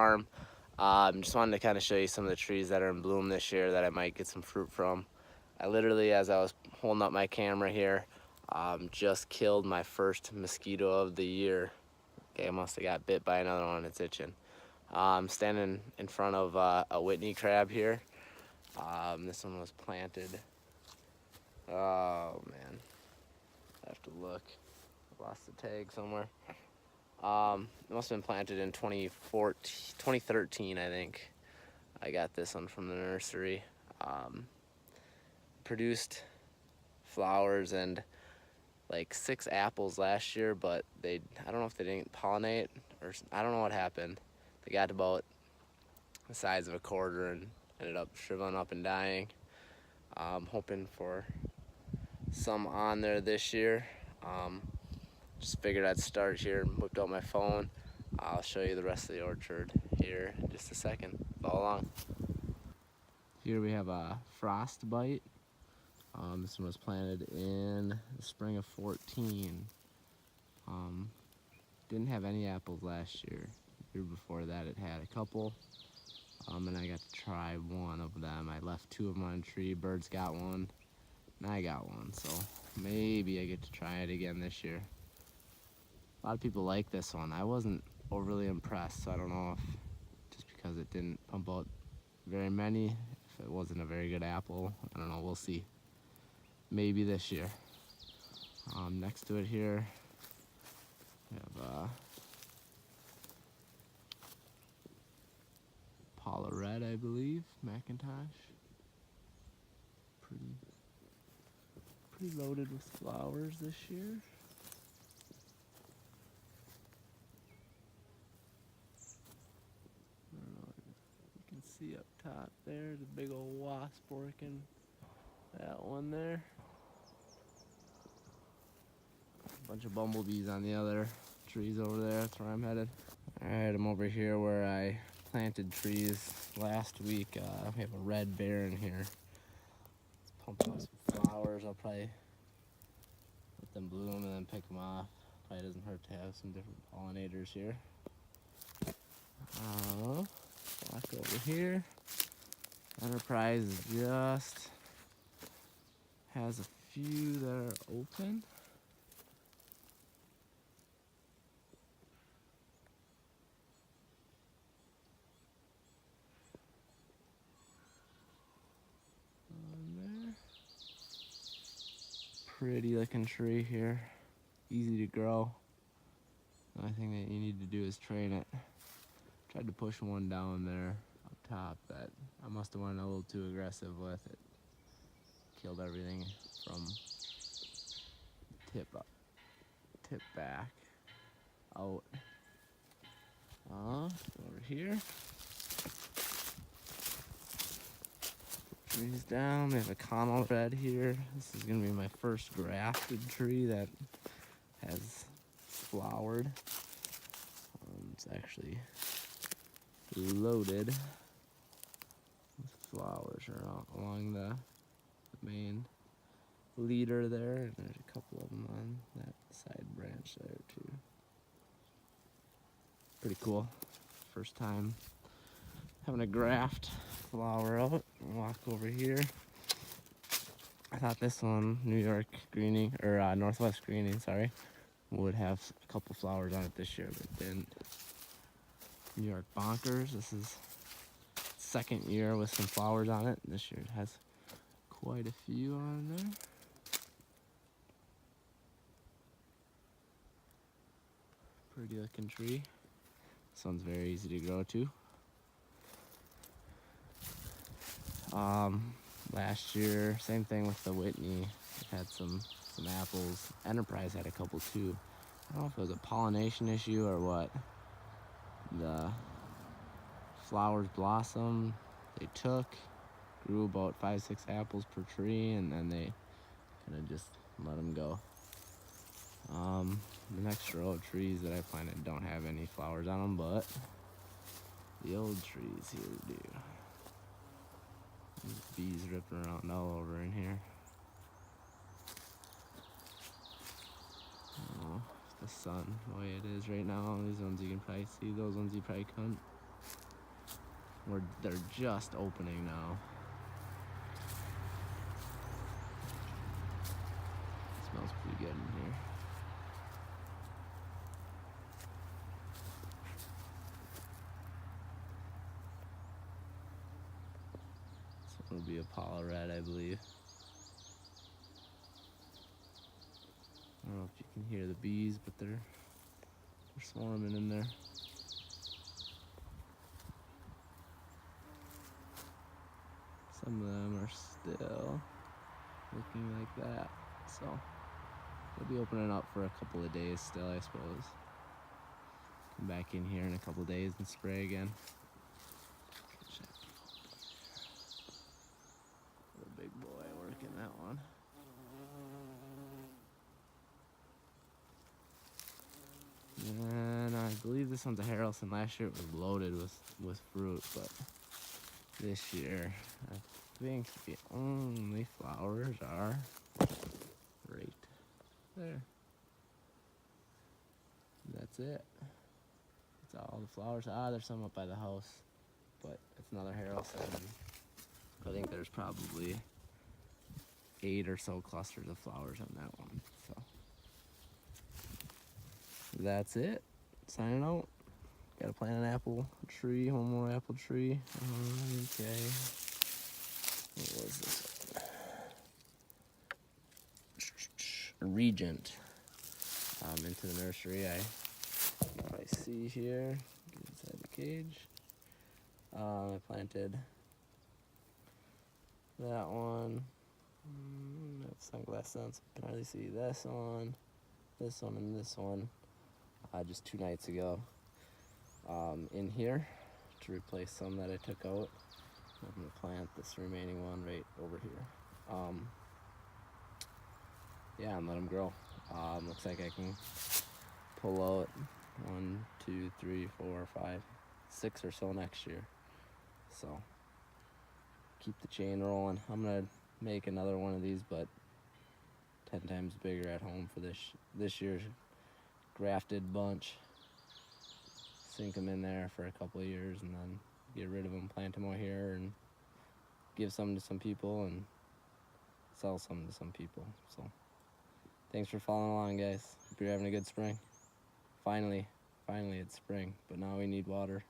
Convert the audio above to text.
farm. Just wanted to kind of show you some of the trees that are in bloom this year that I might get some fruit from. I literally, as I was holding up my camera here, just killed my first mosquito of the year. Okay, I must have got bit by another one. It's itching. I'm standing in front of a Whitney crab here. This one was planted. Oh man, I have to look. I lost the tag somewhere. It must have been planted in 2013, I think. I got this one from the nursery. Produced flowers and like 6 apples last year, but I don't know if they didn't pollinate or I don't know what happened. They got about the size of a quarter and ended up shriveling up and dying. I'm hoping for some on there this year. Just figured I'd start here and whipped out my phone. I'll show you the rest of the orchard here in just a second. Follow along. Here we have a frostbite. This one was planted in the spring of 14. Didn't have any apples last year. The year before that it had a couple. And I got to try one of them. I left 2 of them on a tree. Birds got one, and I got one. So maybe I get to try it again this year. A lot of people like this one. I wasn't overly impressed, so I don't know if just because it didn't pump out very many, if it wasn't a very good apple. I don't know, we'll see. Maybe this year. Next to it here, we have Paula Red, I believe, Macintosh. Pretty loaded with flowers this year. I don't know, you can see up top there, the big old wasp working that one there. A bunch of bumblebees on the other trees over there. That's where I'm headed. Alright, I'm over here where I planted trees last week. We have a red bear in here. It's pumping out some flowers. I'll probably let them bloom and then pick them off. Probably doesn't hurt to have some different pollinators here. Walk over here. Enterprise just has a few that are open. Pretty looking tree here, easy to grow. The only thing that you need to do is train it. Tried to push one down there up top that I must have went a little too aggressive with it. Killed everything from tip back, out. Over here. Trees down. We have a Connell red here. This is gonna be my first grafted tree that has flowered. It's actually loaded with flowers along the main leader there, and there's a couple of them on that side branch there too. Pretty cool. First time having a graft flower out. Walk over here. I thought this one, New York greening, or Northwest greening, sorry, would have a couple flowers on it this year, but it didn't. New York bonkers. This is second year with some flowers on it. This year it has quite a few on there. Pretty looking tree. This one's very easy to grow too. Last year, same thing with the Whitney. It had some apples. Enterprise had a couple too. I don't know if it was a pollination issue or what. The flowers blossomed, they grew about 5-6 apples per tree, and then they kind of just let them go. The next row of trees that I planted don't have any flowers on them, but the old trees here do. There's bees ripping around all over in here. Oh, the sun, the way it is right now, these ones you can probably see, those ones you probably couldn't. they're just opening now. It smells pretty good in here. This one will be a Paula red, I believe. I don't know if you can hear the bees, but they're swarming in there. Some of them are still looking like that, so they'll be opening up for a couple of days still, I suppose. Come back in here in a couple of days and spray again. The big boy working that one. And I believe this one's a Harrelson. Last year it was loaded with fruit, but this year I think the only flowers are right there. That's it. That's all the flowers. There's some up by the house, but it's another Harrelson. I think there's probably 8 or so clusters of flowers on that one. So that's it. Signing out. Gotta plant an apple tree, one more apple tree. Okay. What was this one? Regent. Into the nursery. If I see here, get inside the cage. I planted that one. I have sunglasses on, so I can hardly see this one, and this one. Just 2 nights ago. In here to replace some that I took out. I'm going to plant this remaining one right over here. Yeah, and let them grow. Looks like I can pull out 1, 2, 3, 4, 5, 6 or so next year. So keep the chain rolling. I'm going to make another one of these, but 10 times bigger at home for this year's grafted bunch. Sink them in there for a couple of years and then get rid of them, plant them out here, and give some to some people and sell some to some people. So thanks for following along, guys. Hope you're having a good spring. Finally it's spring, but now we need water.